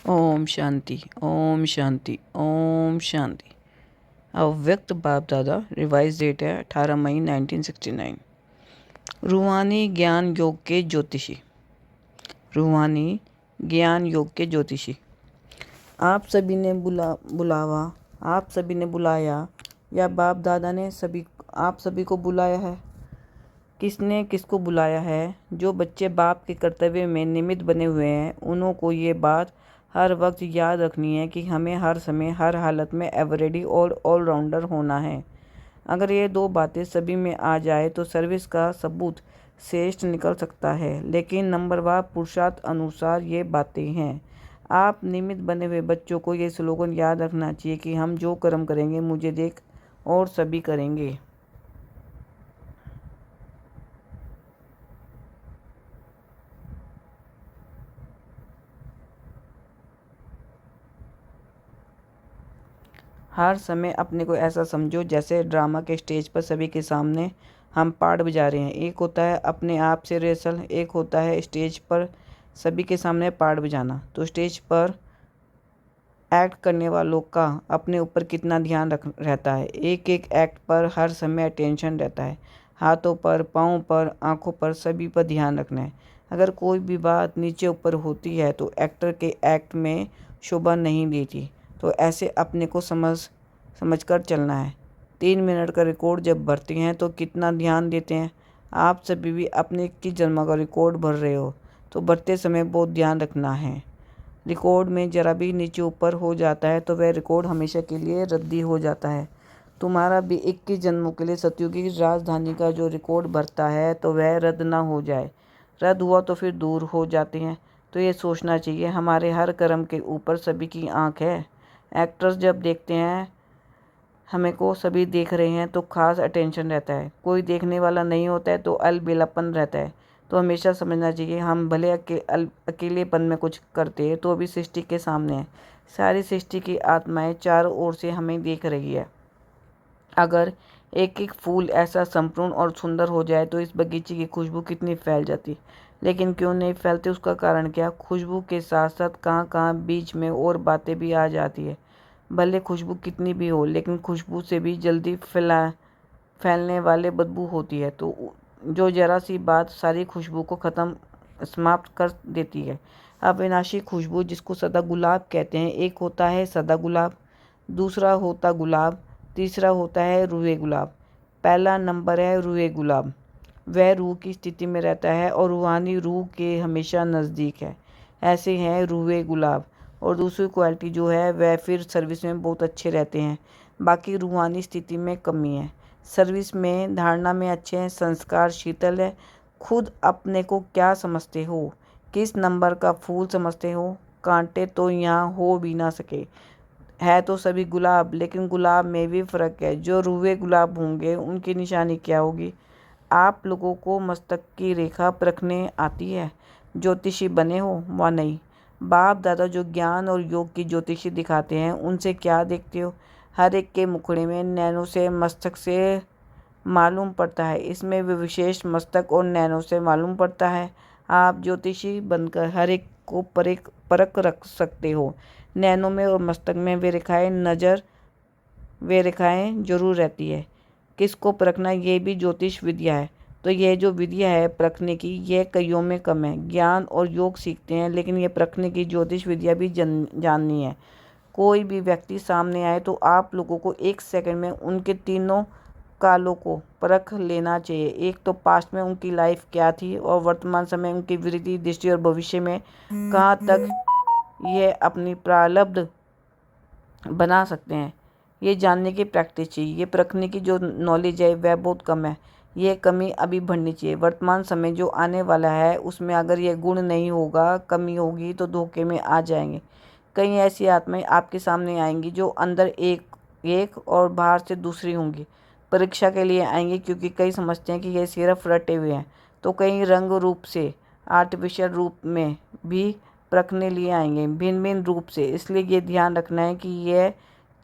ओम शांति, ओम शांति, ओम शांति। अव्यक्त बाप दादा, रिवाइज डेट है 18 मई 1969। रूहानी ज्ञान योग के ज्योतिषी। रूहानी ज्ञान योग के ज्योतिषी। आप सभी ने आप सभी ने बुलाया या बाप दादा ने आप सभी को बुलाया है? किसने किसको बुलाया है? जो बच्चे बाप के कर्तव्य में निमित्त बने हुए हैं, उन्हों को ये बात हर वक्त याद रखनी है कि हमें हर समय हर हालत में एवरेडी और ऑलराउंडर होना है। अगर ये दो बातें सभी में आ जाए तो सर्विस का सबूत श्रेष्ठ निकल सकता है, लेकिन नंबरवार पुरुषार्थ अनुसार ये बातें हैं। आप निमित्त बने हुए बच्चों को ये स्लोगन याद रखना चाहिए कि हम जो कर्म करेंगे मुझे देख और सभी करेंगे। हर समय अपने को ऐसा समझो जैसे ड्रामा के स्टेज पर सभी के सामने हम पार्ट बजा रहे हैं। एक होता है अपने आप से रिहर्सल, एक होता है स्टेज पर सभी के सामने पार्ट बजाना। तो स्टेज पर एक्ट करने वालों का अपने ऊपर कितना ध्यान रहता है। एक एक एक्ट पर हर समय अटेंशन रहता है। हाथों पर, पाँव पर, आँखों पर, सभी पर ध्यान रखना है। अगर कोई भी बात नीचे ऊपर होती है तो एक्टर के एक्ट में शोभा नहीं देती। तो ऐसे अपने को समझ कर चलना है। 3 मिनट का रिकॉर्ड जब भरते हैं तो कितना ध्यान देते हैं। आप सभी भी अपने 21 जन्मों का रिकॉर्ड भर रहे हो तो भरते समय बहुत ध्यान रखना है। रिकॉर्ड में ज़रा भी नीचे ऊपर हो जाता है तो वह रिकॉर्ड हमेशा के लिए रद्दी हो जाता है। तुम्हारा भी 21 जन्मों के लिए सतयुगी राजधानी का जो रिकॉर्ड भरता है तो वह रद्द ना हो जाए। रद्द हुआ तो फिर दूर हो जाते हैं। तो ये सोचना चाहिए हमारे हर कर्म के ऊपर सभी की आंख है। एक्टर्स जब देखते हैं हमें को सभी देख रहे हैं तो खास अटेंशन रहता है। कोई देखने वाला नहीं होता है तो अलबेलापन रहता है। तो हमेशा समझना चाहिए हम भले अकेलेपन में कुछ करते हैं तो भी सृष्टि के सामने है। सारी सृष्टि की आत्माएं चारों ओर से हमें देख रही है। अगर एक एक फूल ऐसा संपूर्ण और सुंदर हो जाए तो इस बगीचे की खुशबू कितनी फैल जाती। लेकिन क्यों नहीं फैलती, उसका कारण क्या? खुशबू के साथ साथ कहाँ कहाँ बीच में और बातें भी आ जाती है। भले खुशबू कितनी भी हो, लेकिन खुशबू से भी जल्दी फैलने वाले बदबू होती है। तो जो जरा सी बात सारी खुशबू को समाप्त कर देती है। अविनाशी खुशबू जिसको सदा गुलाब कहते हैं। एक होता है सदा गुलाब, दूसरा होता गुलाब, तीसरा होता है रूहे गुलाब। पहला नंबर है रूहे गुलाब। वह रूह की स्थिति में रहता है और रूहानी रूह के हमेशा नज़दीक है। ऐसे हैं रूहे गुलाब। और दूसरी क्वालिटी जो है वह फिर सर्विस में बहुत अच्छे रहते हैं। बाकी रूहानी स्थिति में कमी है। सर्विस में धारणा में अच्छे हैं, संस्कार शीतल है। खुद अपने को क्या समझते हो? किस नंबर का फूल समझते हो? कांटे तो यहाँ हो भी ना सके। है तो सभी गुलाब, लेकिन गुलाब में भी फ़र्क है। जो रूहे गुलाब होंगे उनकी निशानी क्या होगी? आप लोगों को मस्तक की रेखा परखने आती है? ज्योतिषी बने हो व नहीं? बाप दादा जो ज्ञान और योग की ज्योतिषी दिखाते हैं उनसे क्या देखते हो? हर एक के मुखड़े में नैनों से मस्तक से मालूम पड़ता है। इसमें भी विशेष मस्तक और नैनों से मालूम पड़ता है। आप ज्योतिषी बनकर हर एक को परख रख सकते हो। नैनों में और मस्तक में वे रेखाएं जरूर रहती है। किसको परखना, ये भी ज्योतिष विद्या है। तो यह जो विद्या है परखने की, यह कईयों में कम है। ज्ञान और योग सीखते हैं, लेकिन ये परखने की ज्योतिष विद्या भी जाननी है। कोई भी व्यक्ति सामने आए तो आप लोगों को 1 सेकंड में उनके तीनों कालों को परख लेना चाहिए। एक तो पास्ट में उनकी लाइफ क्या थी और वर्तमान समय उनकी वृत्ति दृष्टि और भविष्य में कहाँ तक यह अपनी प्रारब्ध बना सकते हैं। ये जानने की प्रैक्टिस चाहिए। ये परखने की जो नॉलेज है वह बहुत कम है। ये कमी अभी बढ़नी चाहिए। वर्तमान समय जो आने वाला है उसमें अगर ये गुण नहीं होगा, कमी होगी तो धोखे में आ जाएंगे। कई ऐसी आत्माएं आपके सामने आएंगी जो अंदर एक और बाहर से दूसरी होंगी। परीक्षा के लिए आएंगे क्योंकि कई समझते हैं कि ये सिर्फ रटे हुए हैं। तो कई रंग रूप से, आर्टिफिशियल रूप में भी परखने लिए आएंगे, भिन्न भिन्न रूप से। इसलिए ये ध्यान रखना है कि यह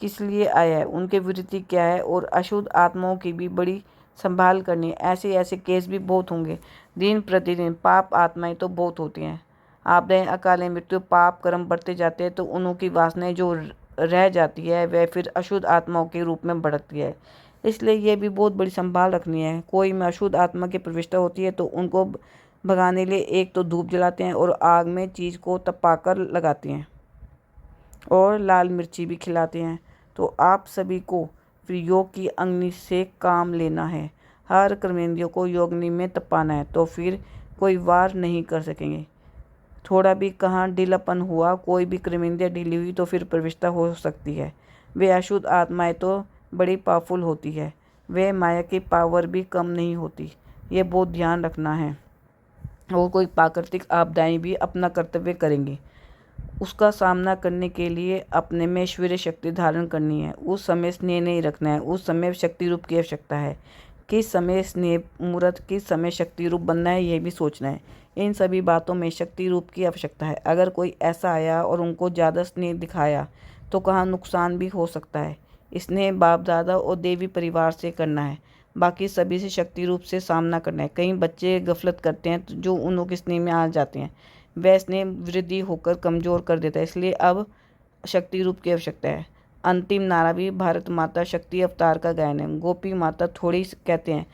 किस लिए आया है, उनके वृत्ति क्या है। और अशुद्ध आत्माओं की भी बड़ी संभाल करनी है। ऐसे ऐसे केस भी बहुत होंगे। दिन प्रतिदिन पाप आत्माएं तो बहुत होती हैं। आपदाएं, अकाल मृत्यु, पाप कर्म बढ़ते जाते हैं तो उनकी वासनाएं जो रह जाती है वह फिर अशुद्ध आत्माओं के रूप में बढ़ती है। इसलिए ये भी बहुत बड़ी संभाल रखनी है। कोई में अशुद्ध आत्मा की प्रविष्टा होती है तो उनको भगाने के लिए एक तो धूप जलाते हैं और आग में चीज़ को तपाकर लगाते हैं और लाल मिर्ची भी खिलाते हैं। तो आप सभी को फिर योग की अग्नि से काम लेना है। हर कर्मेंद्रियों को योगनी में तपाना है तो फिर कोई वार नहीं कर सकेंगे। थोड़ा भी कहाँ ढीलापन हुआ, कोई भी कर्मेंद्रिय ढीली हुई तो फिर प्रविष्टा हो सकती है। वे अशुद्ध आत्माएं तो बड़ी पावरफुल होती है, वे माया की पावर भी कम नहीं होती। ये बहुत ध्यान रखना है। और कोई प्राकृतिक आपदाएं भी अपना कर्तव्य करेंगी, उसका सामना करने के लिए अपने में ईश्वरीय शक्ति धारण करनी है। उस समय स्नेह नहीं रखना है, उस समय शक्ति रूप की आवश्यकता है। किस समय स्नेह मूर्त, किस समय शक्ति रूप बनना है, यह भी सोचना है। इन सभी बातों में शक्ति रूप की आवश्यकता है। अगर कोई ऐसा आया और उनको ज़्यादा स्नेह दिखाया तो कहाँ नुकसान भी हो सकता है। स्नेह बाप दादा और देवी परिवार से करना है, बाकी सभी से शक्ति रूप से सामना करना है। कई बच्चे गफलत करते हैं जो उन्हों के स्नेह में आ जाते हैं, वह स्नेह वृद्धि होकर कमज़ोर कर देता है। इसलिए अब शक्ति रूप की आवश्यकता है। अंतिम नारा भी भारत माता शक्ति अवतार का गायन है। गोपी माता थोड़ी कहते हैं,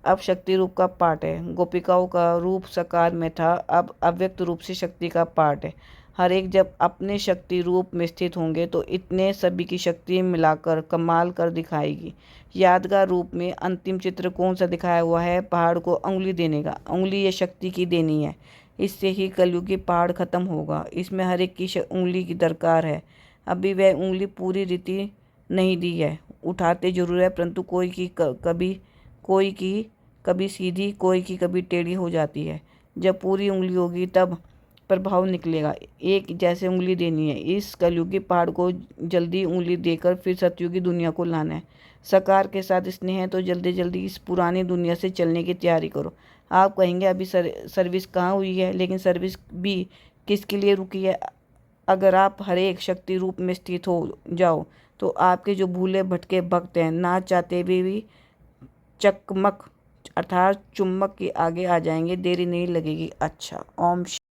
अब शक्ति रूप का पाठ है। गोपिकाओं का रूप साकार में था, अब अव्यक्त रूप से शक्ति का पाठ है। हर एक जब अपने शक्ति रूप में स्थित होंगे तो इतने सभी की शक्ति मिलाकर कमाल कर दिखाएगी। यादगार रूप में अंतिम चित्र कौन सा दिखाया हुआ है? पहाड़ को उंगली देने का। उंगली ये शक्ति की देनी है, इससे ही कलयुगी पहाड़ खत्म होगा। इसमें हर एक की उंगली की दरकार है। अभी वह उंगली पूरी रीति नहीं दी है, उठाते जरूर है, परंतु कोई की कभी सीधी, कोई की कभी टेढ़ी हो जाती है। जब पूरी उंगली होगी तब प्रभाव निकलेगा। एक जैसे उंगली देनी है। इस कलयुगी पहाड़ को जल्दी उंगली देकर फिर सतयुगी दुनिया को लाना है। सकार के साथ स्नेह है तो जल्दी जल्दी इस पुरानी दुनिया से चलने की तैयारी करो। आप कहेंगे अभी सर्विस कहाँ हुई है, लेकिन सर्विस भी किसके लिए रुकी है? अगर आप हर एक शक्ति रूप में स्थित हो जाओ तो आपके जो भूले भटके भक्त हैं ना चाहते भी चकमक अर्थात चुम्बक के आगे आ जाएंगे, देरी नहीं लगेगी। अच्छा, ओम